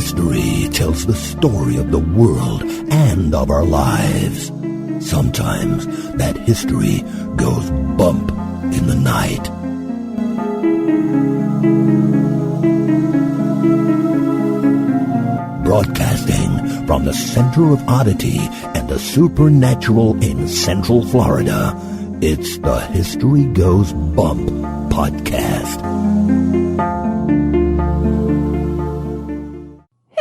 History tells the story of the world and of our lives. Sometimes that history goes bump in the night. Broadcasting from the center of oddity and the supernatural in Central Florida, it's the History Goes Bump podcast.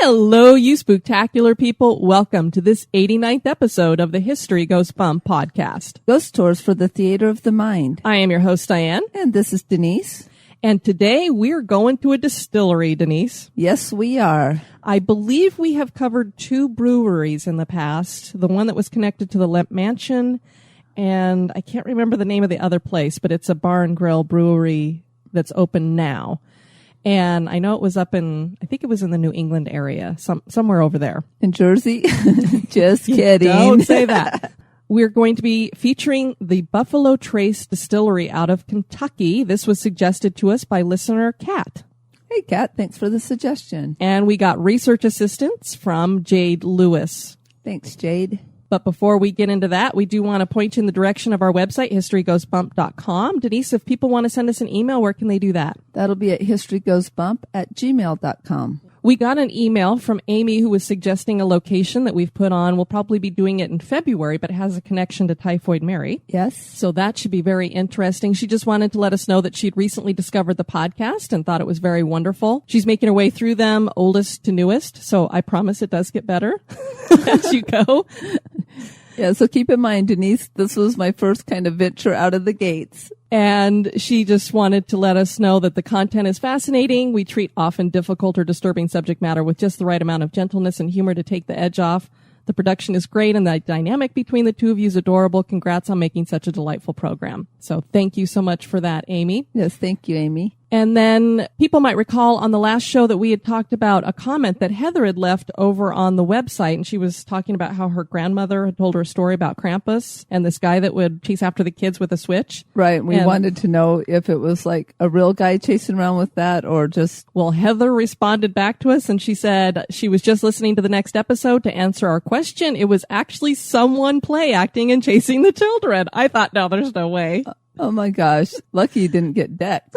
Hello, you spooktacular people. Welcome to this 89th episode of the History Goes Bump podcast. Ghost tours for the theater of the mind. I am your host, Diane. And this is Denise. And today we're going to a distillery, Denise. Yes, we are. I believe we have covered two breweries in the past. The one that was connected to the Lemp Mansion, and I can't remember the name of the other place, but it's a bar and grill brewery that's open now. And I know it was up in, I think it was in the New England area, somewhere over there. In Jersey? Just kidding. Don't say that. We're going to be featuring the Buffalo Trace Distillery out of Kentucky. This was suggested to us by listener Kat. Hey, Kat, thanks for the suggestion. And we got research assistance from Jade Lewis. Thanks, Jade. But before we get into that, we do want to point you in the direction of our website, historygoesbump.com. Denise, if people want to send us an email, where can they do that? That'll be at historygoesbump@gmail.com. We got an email from Amy who was suggesting a location that we've put on. We'll probably be doing it in February, but it has a connection to Typhoid Mary. Yes. So that should be very interesting. She just wanted to let us know that she'd recently discovered the podcast and thought it was very wonderful. She's making her way through them, oldest to newest. So I promise it does get better as you go. Yeah, so keep in mind, Denise, this was my first kind of venture out of the gates. And she just wanted to let us know that the content is fascinating. We treat often difficult or disturbing subject matter with just the right amount of gentleness and humor to take the edge off. The production is great, and the dynamic between the two of you is adorable. Congrats on making such a delightful program. So thank you so much for that, Amy. Yes, thank you, Amy. And then people might recall on the last show that we had talked about a comment that Heather had left over on the website. And she was talking about how her grandmother had told her a story about Krampus and this guy that would chase after the kids with a switch. Right. We wanted to know if it was like a real guy chasing around with that or just... Well, Heather responded back to us and she said she was just listening to the next episode to answer our question. It was actually someone play acting and chasing the children. I thought, no, there's no way. Oh my gosh. Lucky you didn't get decked.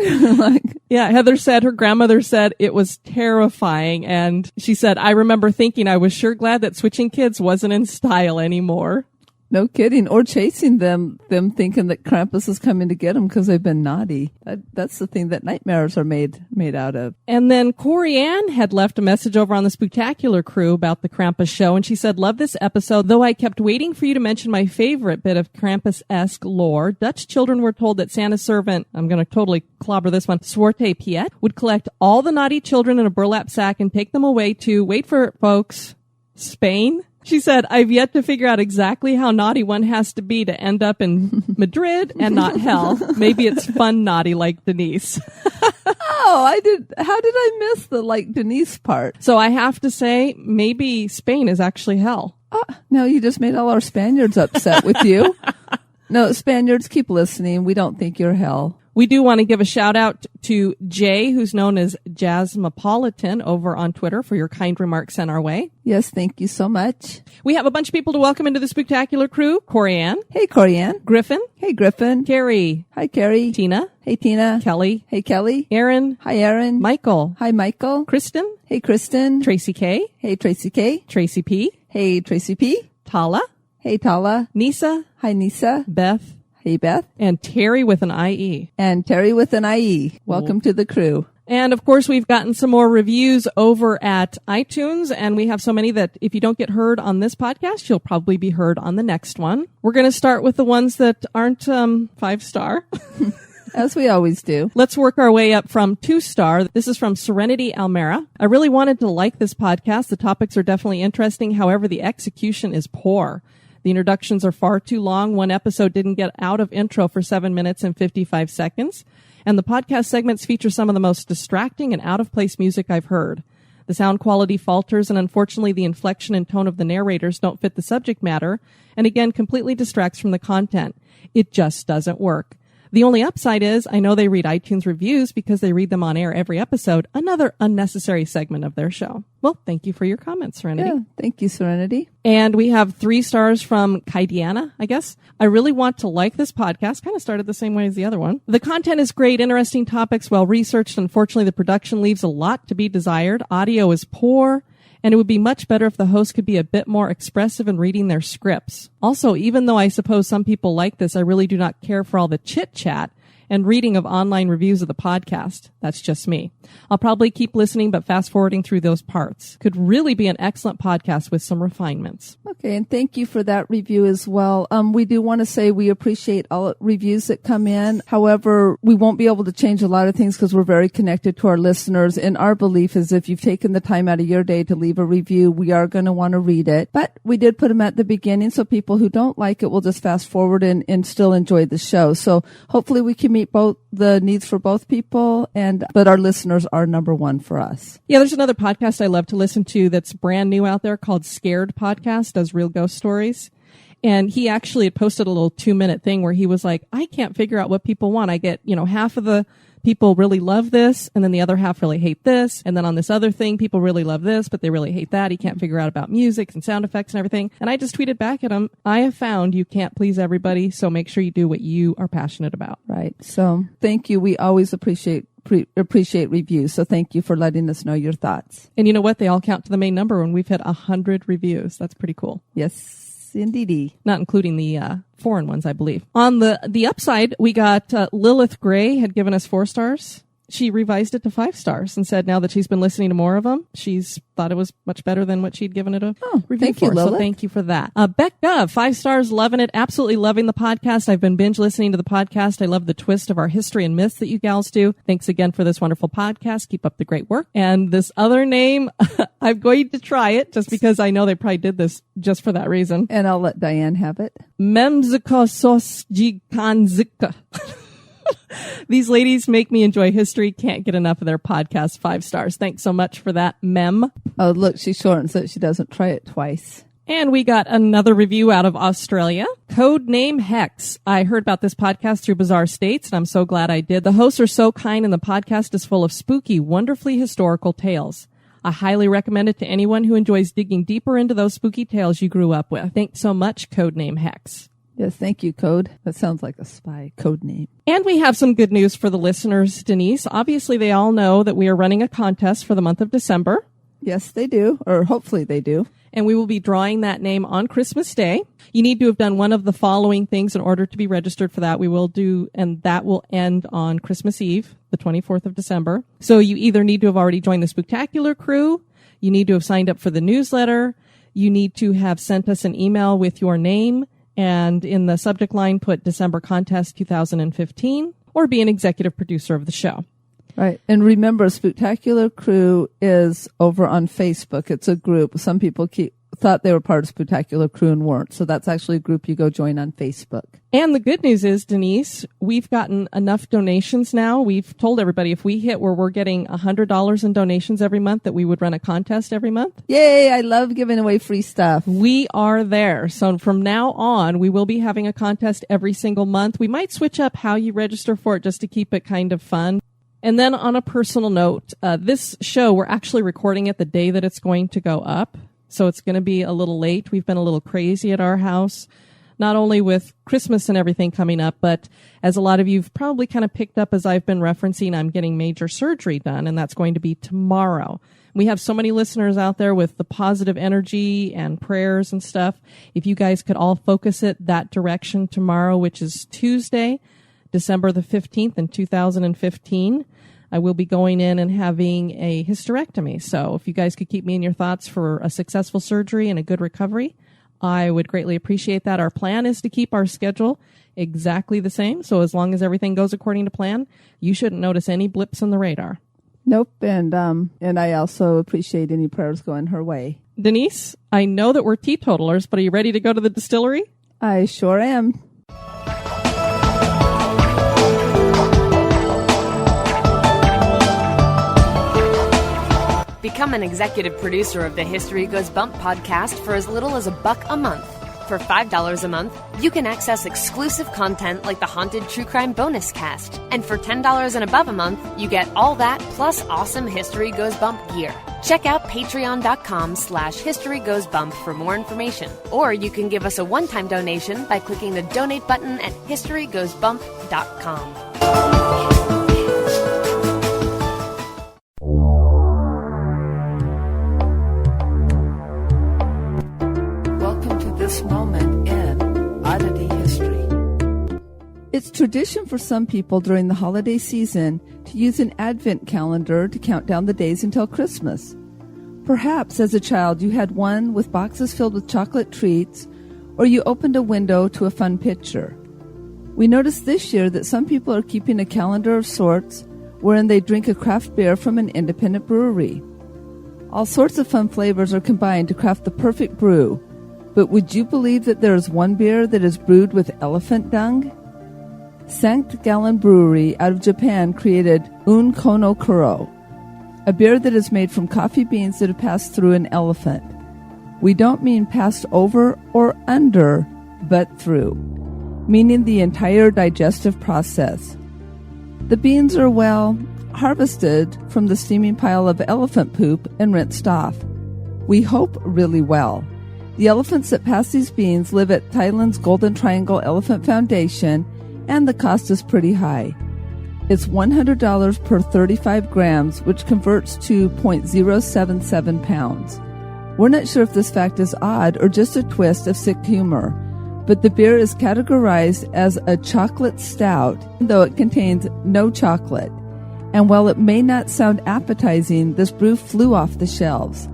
Yeah, Heather said her grandmother said it was terrifying. And she said, I remember thinking I was sure glad that switching kids wasn't in style anymore. No kidding. Or chasing them thinking that Krampus is coming to get them because they've been naughty. That's the thing that nightmares are made out of. And then Corey Ann had left a message over on the Spooktacular crew about the Krampus show. And she said, love this episode, though I kept waiting for you to mention my favorite bit of Krampus-esque lore. Dutch children were told that Santa's servant, I'm going to totally clobber this one, Zwarte Piet, would collect all the naughty children in a burlap sack and take them away to, wait for it, folks, Spain? She said, I've yet to figure out exactly how naughty one has to be to end up in Madrid and not hell. Maybe it's fun naughty like Denise. How did I miss the like Denise part? So I have to say, maybe Spain is actually hell. No, you just made all our Spaniards upset with you. No, Spaniards, keep listening. We don't think you're hell. We do want to give a shout out to Jay, who's known as Jasmopolitan over on Twitter for your kind remarks sent our way. Yes, thank you so much. We have a bunch of people to welcome into the Spooktacular crew. Corianne. Hey, Corianne. Griffin. Hey, Griffin. Carrie. Hi, Carrie. Tina. Hey, Tina. Kelly. Hey, Kelly. Aaron. Hi, Aaron. Michael. Hi, Michael. Kristen. Hey, Kristen. Tracy K. Hey, Tracy K. Tracy P. Hey, Tracy P. Tala. Hey, Tala. Nisa. Hi, Nisa. Beth. Hey, Beth. And Terry with an IE. And Terry with an IE. Welcome to the crew. And of course, we've gotten some more reviews over at iTunes, and we have so many that if you don't get heard on this podcast, you'll probably be heard on the next one. We're going to start with the ones that aren't 5-star. As we always do. Let's work our way up from 2-star. This is from Serenity Almera. I really wanted to like this podcast. The topics are definitely interesting. However, the execution is poor. The introductions are far too long. One episode didn't get out of intro for 7 minutes and 55 seconds. And the podcast segments feature some of the most distracting and out-of-place music I've heard. The sound quality falters, and unfortunately the inflection and tone of the narrators don't fit the subject matter, and again completely distracts from the content. It just doesn't work. The only upside is I know they read iTunes reviews because they read them on air every episode, another unnecessary segment of their show. Well, thank you for your comments, Serenity. Yeah, thank you, Serenity. And we have 3 stars from Kaidiana, I guess. I really want to like this podcast. Kind of started the same way as the other one. The content is great, interesting topics, well researched. Unfortunately, the production leaves a lot to be desired. Audio is poor. And it would be much better if the host could be a bit more expressive in reading their scripts. Also, even though I suppose some people like this, I really do not care for all the chit-chat and reading of online reviews of the podcast. That's just me. I'll probably keep listening, but fast-forwarding through those parts. Could really be an excellent podcast with some refinements. Okay, and thank you for that review as well. We do want to say we appreciate all reviews that come in. However, we won't be able to change a lot of things because we're very connected to our listeners. And our belief is if you've taken the time out of your day to leave a review, we are going to want to read it. But we did put them at the beginning, so people who don't like it will just fast forward and still enjoy the show. So hopefully we can meet both the needs for both people, but our listeners are number one for us. Yeah, there's another podcast I love to listen to that's brand new out there called Scared Podcast, does real ghost stories. And he actually had posted a little 2-minute thing where he was like, I can't figure out what people want. I get, half of the people really love this, and then the other half really hate this. And then on this other thing, people really love this, but they really hate that. He can't figure out about music and sound effects and everything. And I just tweeted back at him, I have found you can't please everybody, so make sure you do what you are passionate about. Right. So thank you. We always appreciate reviews. So thank you for letting us know your thoughts. And you know what? They all count to the main number when we've hit 100 reviews. That's pretty cool. Yes. Indeedy. Not including the foreign ones, I believe. On the upside, we got Lilith Gray had given us 4 stars. She revised it to 5 stars and said now that she's been listening to more of them, she's thought it was much better than what she'd given it a review thank for. you, Lilith. So thank you for that. Beck Gov, 5 stars, loving it, absolutely loving the podcast. I've been binge listening to the podcast. I love the twist of our history and myths that you gals do. Thanks again for this wonderful podcast. Keep up the great work. And this other name, I'm going to try it just because I know they probably did this just for that reason. And I'll let Diane have it. Memzikososjikanzika. These ladies make me enjoy history. Can't get enough of their podcast. 5 stars. Thanks so much for that, Mem. Oh, look, she shortens it. She doesn't try it twice. And we got another review out of Australia. Codename Hex. I heard about this podcast through Bizarre States, and I'm so glad I did. The hosts are so kind, and the podcast is full of spooky, wonderfully historical tales. I highly recommend it to anyone who enjoys digging deeper into those spooky tales you grew up with. Thanks so much, Codename Hex. Yes, thank you, Code. That sounds like a spy code name. And we have some good news for the listeners, Denise. Obviously, they all know that we are running a contest for the month of December. Yes, they do, or hopefully they do. And we will be drawing that name on Christmas Day. You need to have done one of the following things in order to be registered for that. We will do, and that will end on Christmas Eve, the 24th of December. So you either need to have already joined the Spooktacular crew, you need to have signed up for the newsletter, you need to have sent us an email with your name, and in the subject line, put December Contest 2015, or be an executive producer of the show. Right. And remember, Spooktacular Crew is over on Facebook. It's a group. Some people thought they were part of Spooktacular Crew and weren't. So that's actually a group you go join on Facebook. And the good news is, Denise, we've gotten enough donations now. We've told everybody if we hit where we're getting $100 in donations every month, that we would run a contest every month. Yay! I love giving away free stuff. We are there. So from now on, we will be having a contest every single month. We might switch up how you register for it just to keep it kind of fun. And then on a personal note, this show, we're actually recording it the day that it's going to go up. So it's going to be a little late. We've been a little crazy at our house, not only with Christmas and everything coming up, but as a lot of you've probably kind of picked up as I've been referencing, I'm getting major surgery done, and that's going to be tomorrow. We have so many listeners out there with the positive energy and prayers and stuff. If you guys could all focus it that direction tomorrow, which is Tuesday, December the 15th in 2015, I will be going in and having a hysterectomy. So if you guys could keep me in your thoughts for a successful surgery and a good recovery, I would greatly appreciate that. Our plan is to keep our schedule exactly the same. So as long as everything goes according to plan, you shouldn't notice any blips on the radar. Nope. And I also appreciate any prayers going her way. Denise, I know that we're teetotalers, but are you ready to go to the distillery? I sure am. Become an executive producer of the History Goes Bump podcast for as little as $1 a month. For $5 a month, you can access exclusive content like the Haunted True Crime Bonus Cast. And for $10 and above a month, you get all that plus awesome History Goes Bump gear. Check out patreon.com/historygoesbump for more information. Or you can give us a one-time donation by clicking the donate button at historygoesbump.com. This moment in Oddity history. It's tradition for some people during the holiday season to use an advent calendar to count down the days until Christmas. Perhaps as a child you had one with boxes filled with chocolate treats, or you opened a window to a fun picture. We noticed this year that some people are keeping a calendar of sorts wherein they drink a craft beer from an independent brewery. All sorts of fun flavors are combined to craft the perfect brew. But would you believe that there is one beer that is brewed with elephant dung? Sankt Gallen Brewery out of Japan created ldquo, a beer that is made from coffee beans that have passed through an elephant. We don't mean passed over or under, but through, meaning the entire digestive process. The beans are, harvested from the steaming pile of elephant poop and rinsed off. We hope really well. The elephants that pass these beans live at Thailand's Golden Triangle Elephant Foundation, and the cost is pretty high. It's $100 per 35 grams, which converts to 0.077 pounds. We're not sure if this fact is odd or just a twist of sick humor, but the beer is categorized as a chocolate stout, though it contains no chocolate. And while it may not sound appetizing, this brew flew off the shelves.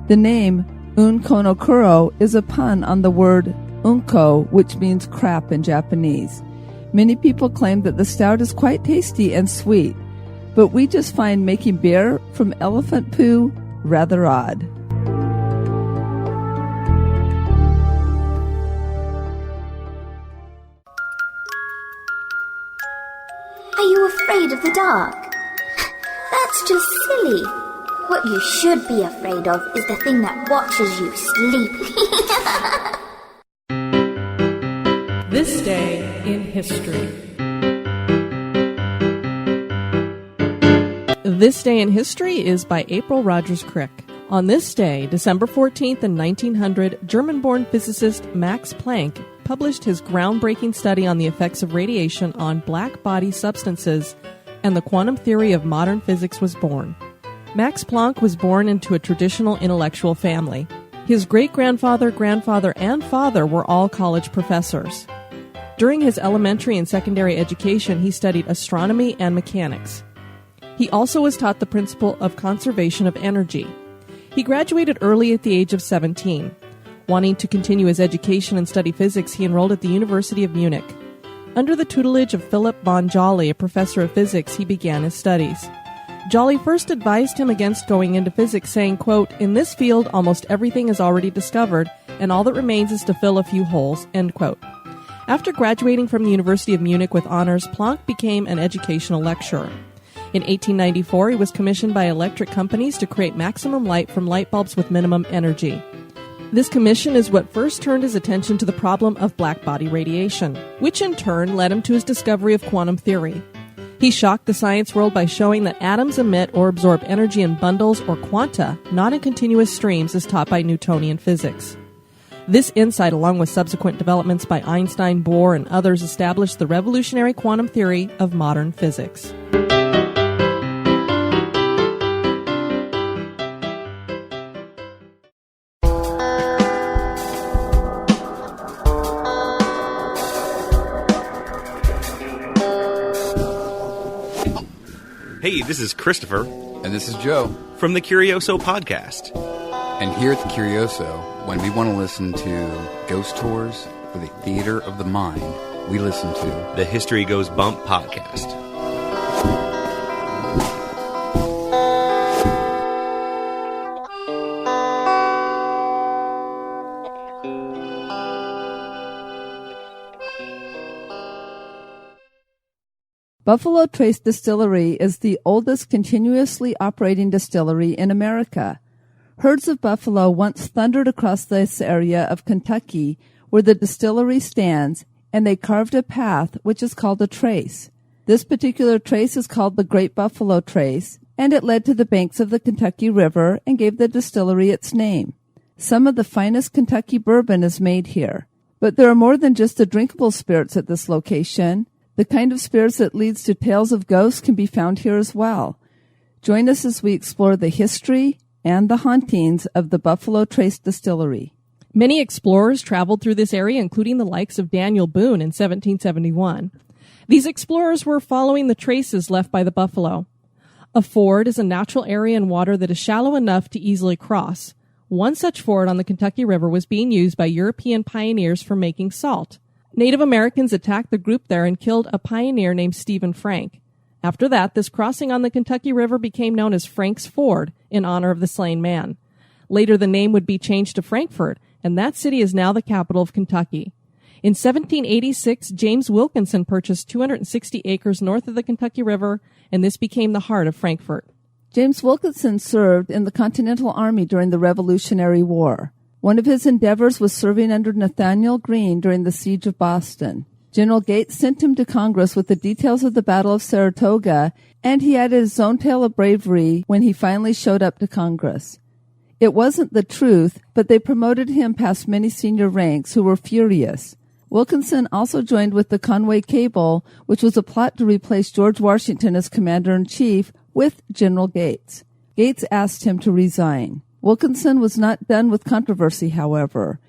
The name ldquo is a pun on the word unko, which means crap in Japanese. Many people claim that the stout is quite tasty and sweet, but we just find making beer from elephant poo rather odd. Are you afraid of the dark? That's just silly. What you should be afraid of is the thing that watches you sleep. This day in history. This Day in History is by April Rogers Crick. On this day, December 14th in 1900, German-born physicist Max Planck published his groundbreaking study on the effects of radiation on black body substances, and the quantum theory of modern physics was born. Max Planck was born into a traditional intellectual family. His great-grandfather, grandfather, and father were all college professors. During his elementary and secondary education, he studied astronomy and mechanics. He also was taught the principle of conservation of energy. He graduated early at the age of 17. Wanting to continue his education and study physics, he enrolled at the University of Munich. Under the tutelage of Philipp von Jolly, a professor of physics, he began his studies. Jolly first advised him against going into physics, saying, quote, "In this field, almost everything is already discovered, and all that remains is to fill a few holes," end quote. After graduating from the University of Munich with honors, Planck became an educational lecturer. In 1894, he was commissioned by electric companies to create maximum light from light bulbs with minimum energy. This commission is what first turned his attention to the problem of black body radiation, which in turn led him to his discovery of quantum theory. He shocked the science world by showing that atoms emit or absorb energy in bundles or quanta, not in continuous streams as taught by Newtonian physics. This insight, along with subsequent developments by Einstein, Bohr, and others, established the revolutionary quantum theory of modern physics. Hey, this is Christopher. And this is Joe. From the Curioso podcast. And here at the Curioso, when we want to listen to ghost tours for the theater of the mind, we listen to the History Goes Bump podcast. Buffalo Trace Distillery is the oldest continuously operating distillery in America. Herds of buffalo once thundered across this area of Kentucky, where the distillery stands, and they carved a path which is called a trace. This particular trace is called the Great Buffalo Trace, and it led to the banks of the Kentucky River and gave the distillery its name. Some of the finest Kentucky bourbon is made here. But there are more than just the drinkable spirits at this location. The kind of spirits that leads to tales of ghosts can be found here as well. Join us as we explore the history and the hauntings of the Buffalo Trace Distillery. Many explorers traveled through this area, including the likes of Daniel Boone in 1771. These explorers were following the traces left by the buffalo. A ford is a natural area in water that is shallow enough to easily cross. One such ford on the Kentucky River was being used by European pioneers for making salt. Native Americans attacked the group there and killed a pioneer named Stephen Frank. After that, this crossing on the Kentucky River became known as Frank's Ford in honor of the slain man. Later, the name would be changed to Frankfort, and that city is now the capital of Kentucky. In 1786, James Wilkinson purchased 260 acres north of the Kentucky River, and this became the heart of Frankfort. James Wilkinson served in the Continental Army during the Revolutionary War. One of his endeavors was serving under Nathanael Greene during the Siege of Boston. General Gates sent him to Congress with the details of the Battle of Saratoga, and he added his own tale of bravery when he finally showed up to Congress. It wasn't the truth, but they promoted him past many senior ranks who were furious. Wilkinson also joined with the Conway Cable, which was a plot to replace George Washington as commander-in-chief with General Gates. Gates asked him to resign. Wilkinson was not done with controversy, however.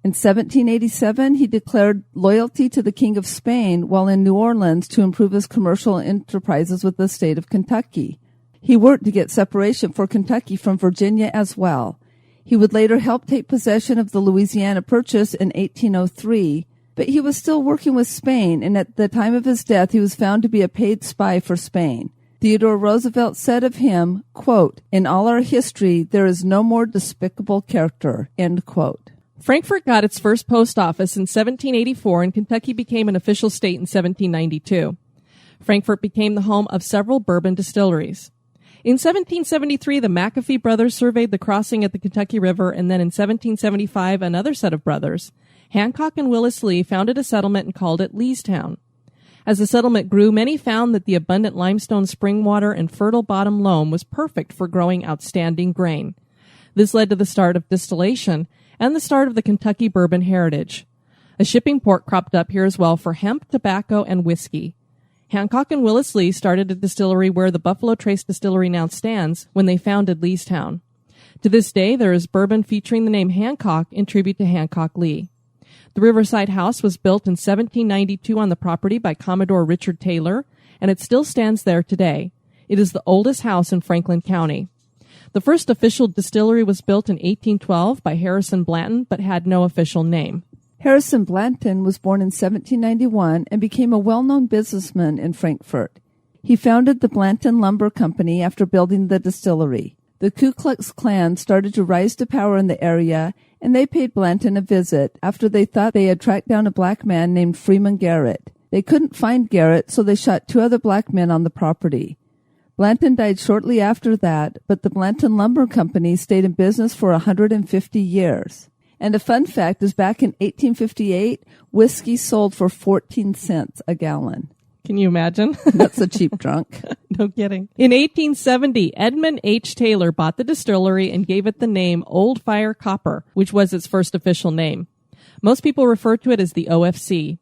In 1787, he declared loyalty to the King of Spain while in New Orleans to improve his commercial enterprises with the state of Kentucky. He worked to get separation for Kentucky from Virginia as well. He would later help take possession of the Louisiana Purchase in 1803, but he was still working with Spain, and at the time of his death, he was found to be a paid spy for Spain. Theodore Roosevelt said of him, quote, "In all our history, there is no more despicable character," end quote. Frankfort got its first post office in 1784, and Kentucky became an official state in 1792. Frankfort became the home of several bourbon distilleries. In 1773, the McAfee brothers surveyed the crossing at the Kentucky River, and then in 1775, another set of brothers, Hancock and Willis Lee, founded a settlement and called it Leestown. As the settlement grew, many found that the abundant limestone spring water and fertile bottom loam was perfect for growing outstanding grain. This led to the start of distillation and the start of the Kentucky bourbon heritage. A shipping port cropped up here as well for hemp, tobacco, and whiskey. Hancock and Willis Lee started a distillery where the Buffalo Trace Distillery now stands when they founded Leestown. To this day, there is bourbon featuring the name Hancock in tribute to Hancock Lee. The Riverside House was built in 1792 on the property by Commodore Richard Taylor, and it still stands there today. It is the oldest house in Franklin County. The first official distillery was built in 1812 by Harrison Blanton, but had no official name. Harrison Blanton was born in 1791 and became a well-known businessman in Frankfort. He founded the Blanton Lumber Company after building the distillery. The Ku Klux Klan started to rise to power in the area, and they paid Blanton a visit after they thought they had tracked down a black man named Freeman Garrett. They couldn't find Garrett, so they shot 2 other black men on the property. Blanton died shortly after that, but the Blanton Lumber Company stayed in business for 150 years. And a fun fact is back in 1858, whiskey sold for 14 cents a gallon. Can you imagine? That's a cheap drunk. No kidding. In 1870, Edmund H. Taylor bought the distillery and gave it the name Old Fire Copper, which was its first official name. Most people refer to it as the OFC.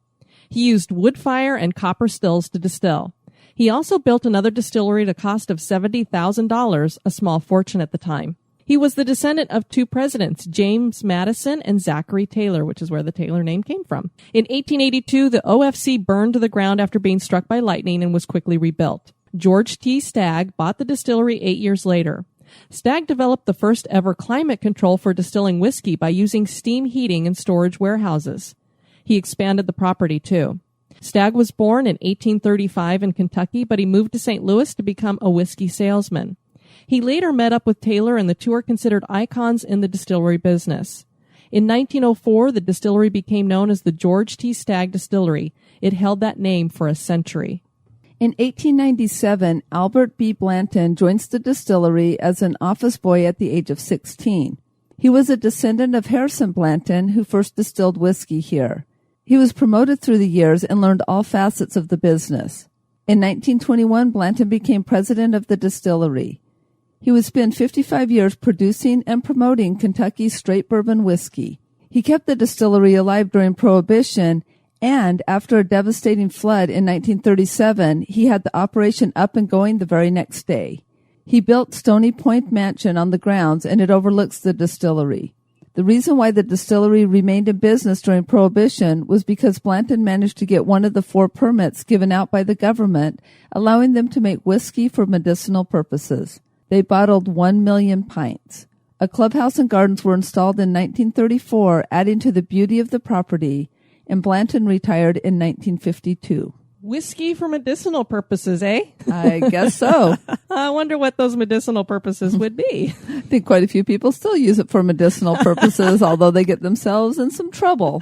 He used wood fire and copper stills to distill. He also built another distillery at a cost of $70,000, a small fortune at the time. He was the descendant of 2 presidents, James Madison and Zachary Taylor, which is where the Taylor name came from. In 1882, the OFC burned to the ground after being struck by lightning and was quickly rebuilt. George T. Stagg bought the distillery 8 years later. Stagg developed the first ever climate control for distilling whiskey by using steam heating in storage warehouses. He expanded the property, too. Stagg was born in 1835 in Kentucky, but he moved to St. Louis to become a whiskey salesman. He later met up with Taylor, and the two are considered icons in the distillery business. In 1904, the distillery became known as the George T. Stagg Distillery. It held that name for a century. In 1897, Albert B. Blanton joins the distillery as an office boy at the age of 16. He was a descendant of Harrison Blanton, who first distilled whiskey here. He was promoted through the years and learned all facets of the business. In 1921, Blanton became president of the distillery. He would spend 55 years producing and promoting Kentucky's straight bourbon whiskey. He kept the distillery alive during Prohibition, and after a devastating flood in 1937, he had the operation up and going the very next day. He built Stony Point Mansion on the grounds, and it overlooks the distillery. The reason why the distillery remained in business during Prohibition was because Blanton managed to get one of the 4 permits given out by the government, allowing them to make whiskey for medicinal purposes. They bottled 1 million pints. A clubhouse and gardens were installed in 1934, adding to the beauty of the property, and Blanton retired in 1952. Whiskey for medicinal purposes, eh? I guess so. I wonder what those medicinal purposes would be. I think quite a few people still use it for medicinal purposes, although they get themselves in some trouble.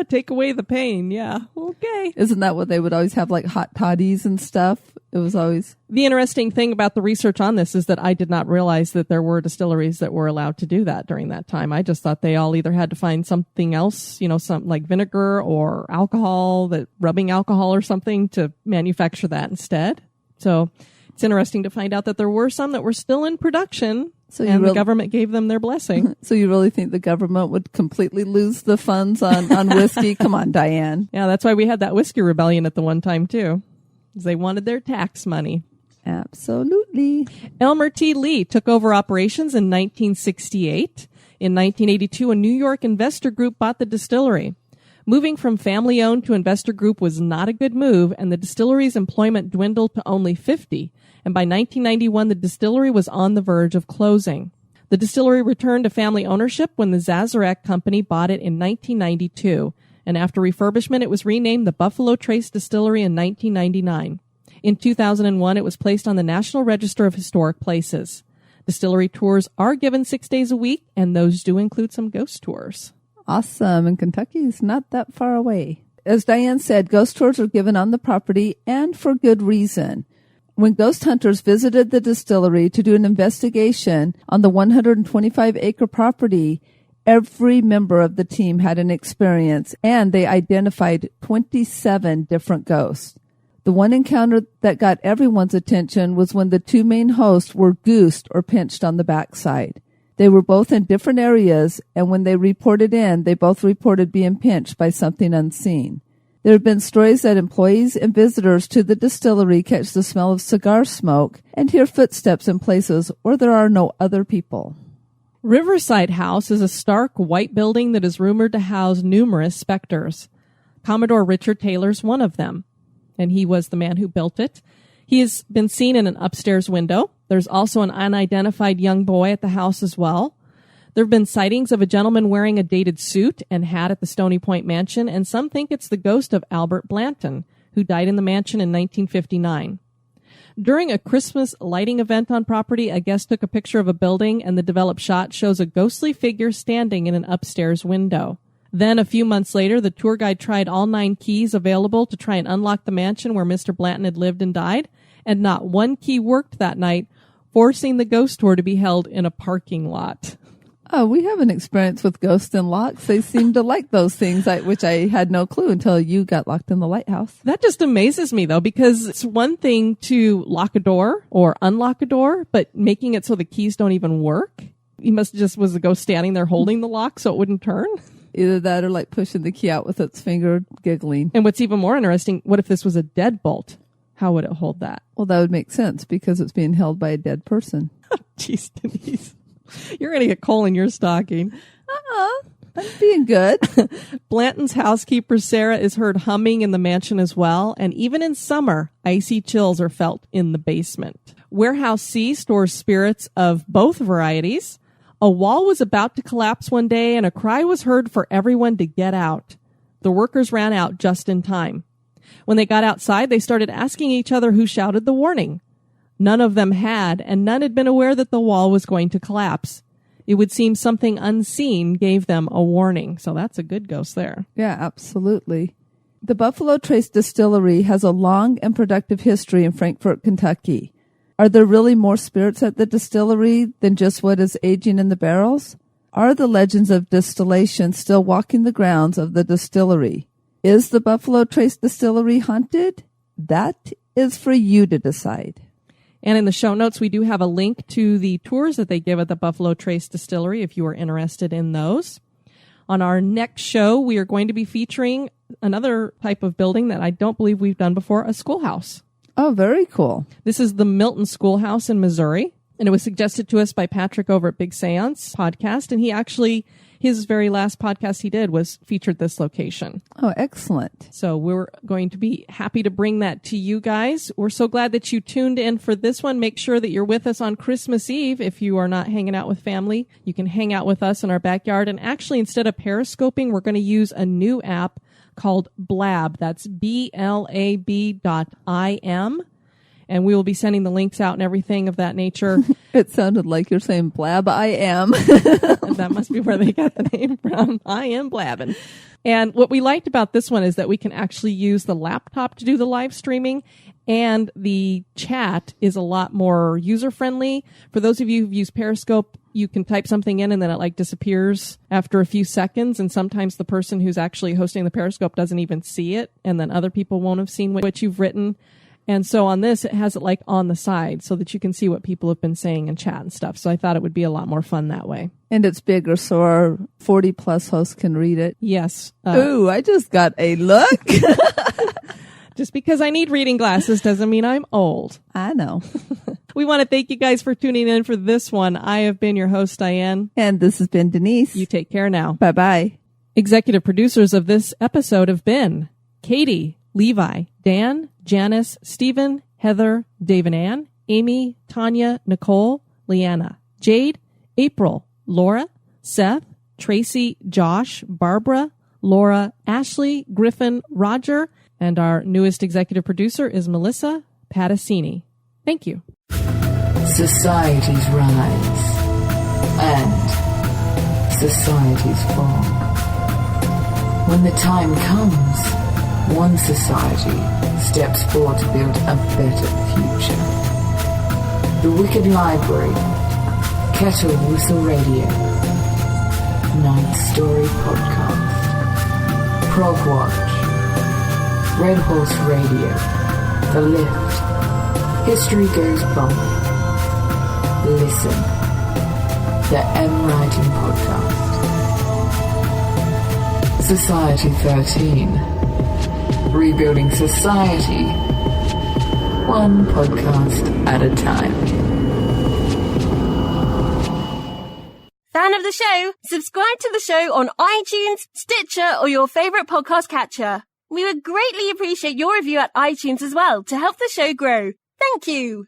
Take away the pain, yeah. Okay. Isn't that what they would always have, like hot toddies and stuff? It was always... The interesting thing about the research on this is that I did not realize that there were distilleries that were allowed to do that during that time. I just thought they all either had to find something else, something like vinegar or alcohol, rubbing alcohol or something to manufacture that instead. So it's interesting to find out that there were some that were still in production. And the government gave them their blessing. So you really think the government would completely lose the funds on whiskey? Come on, Diane. Yeah, that's why we had that whiskey rebellion at the one time, too. Because they wanted their tax money. Absolutely. Elmer T. Lee took over operations in 1968. In 1982, a New York investor group bought the distillery. Moving from family-owned to investor group was not a good move, and the distillery's employment dwindled to only 50. And by 1991, the distillery was on the verge of closing. The distillery returned to family ownership when the Sazerac Company bought it in 1992. And after refurbishment, it was renamed the Buffalo Trace Distillery in 1999. In 2001, it was placed on the National Register of Historic Places. Distillery tours are given 6 days a week, and those do include some ghost tours. Awesome. And Kentucky is not that far away. As Diane said, ghost tours are given on the property, and for good reason. When ghost hunters visited the distillery to do an investigation on the 125-acre property, every member of the team had an experience, and they identified 27 different ghosts. The one encounter that got everyone's attention was when the 2 main hosts were goosed or pinched on the backside. They were both in different areas, and when they reported in, they both reported being pinched by something unseen. There have been stories that employees and visitors to the distillery catch the smell of cigar smoke and hear footsteps in places where there are no other people. Riverside House is a stark white building that is rumored to house numerous specters. Commodore Richard Taylor's one of them, and he was the man who built it. He has been seen in an upstairs window. There's also an unidentified young boy at the house as well. There have been sightings of a gentleman wearing a dated suit and hat at the Stony Point Mansion, and some think it's the ghost of Albert Blanton, who died in the mansion in 1959. During a Christmas lighting event on property, a guest took a picture of a building, and the developed shot shows a ghostly figure standing in an upstairs window. Then, a few months later, the tour guide tried all 9 keys available to try and unlock the mansion where Mr. Blanton had lived and died, and not one key worked that night, forcing the ghost tour to be held in a parking lot. Oh, we have an experience with ghosts and locks. They seem to like those things, which I had no clue until you got locked in the lighthouse. That just amazes me, though, because it's one thing to lock a door or unlock a door, but making it so the keys don't even work. He must just was the ghost standing there holding the lock so it wouldn't turn. Either that or like pushing the key out with its finger, giggling. And what's even more interesting, what if this was a deadbolt? How would it hold that? Well, that would make sense because it's being held by a dead person. Jeez, Denise. You're going to get coal in your stocking. I'm being good. Blanton's housekeeper, Sarah, is heard humming in the mansion as well. And even in summer, icy chills are felt in the basement. Warehouse C stores spirits of both varieties. A wall was about to collapse one day, and a cry was heard for everyone to get out. The workers ran out just in time. When they got outside, they started asking each other who shouted the warning. None of them had, and none had been aware that the wall was going to collapse. It would seem something unseen gave them a warning. So that's a good ghost there. Yeah, absolutely. The Buffalo Trace Distillery has a long and productive history in Frankfort, Kentucky. Are there really more spirits at the distillery than just what is aging in the barrels? Are the legends of distillation still walking the grounds of the distillery? Is the Buffalo Trace Distillery haunted? That is for you to decide. And in the show notes, we do have a link to the tours that they give at the Buffalo Trace Distillery if you are interested in those. On our next show, we are going to be featuring another type of building that I don't believe we've done before, a schoolhouse. Oh, very cool. This is the Milton Schoolhouse in Missouri, and it was suggested to us by Patrick over at Big Seance podcast, and he actually, his very last podcast he did was featured this location. Oh, excellent. So we're going to be happy to bring that to you guys. We're so glad that you tuned in for this one. Make sure that you're with us on Christmas Eve. If you are not hanging out with family, you can hang out with us in our backyard. And actually, instead of periscoping, we're going to use a new app called Blab. That's BLAB.im. And we will be sending the links out and everything of that nature. It sounded like you're saying blab I am. That must be where they got the name from. I am blabbing. And what we liked about this one is that we can actually use the laptop to do the live streaming, and the chat is a lot more user-friendly. For those of you who've used Periscope, you can type something in and then it disappears after a few seconds, and sometimes the person who's actually hosting the Periscope doesn't even see it, and then other people won't have seen what you've written. And so on this, it has it on the side so that you can see what people have been saying in chat and stuff. So I thought it would be a lot more fun that way. And it's bigger so our 40-plus hosts can read it. Yes. Ooh, I just got a look. Just because I need reading glasses doesn't mean I'm old. I know. We want to thank you guys for tuning in for this one. I have been your host, Diane. And this has been Denise. You take care now. Bye-bye. Executive producers of this episode have been Katie, Levi, Dan, Janice, Stephen, Heather, Dave and Ann, Amy, Tanya, Nicole, Leanna, Jade, April, Laura, Seth, Tracy, Josh, Barbara, Laura, Ashley, Griffin, Roger, and our newest executive producer is Melissa Patacini. Thank you. Societies rise and societies fall. When the time comes, one society steps forward to build a better future. The Wicked Library, Kettle Whistle Radio, Night Story Podcast, Prog Watch, Red Horse Radio, The Lift, History Goes Bump, Listen, The M Writing Podcast, Society 13, Rebuilding society, one podcast at a time. Fan of the show? Subscribe to the show on iTunes, Stitcher, or your favorite podcast catcher. We would greatly appreciate your review at iTunes as well to help the show grow. Thank you.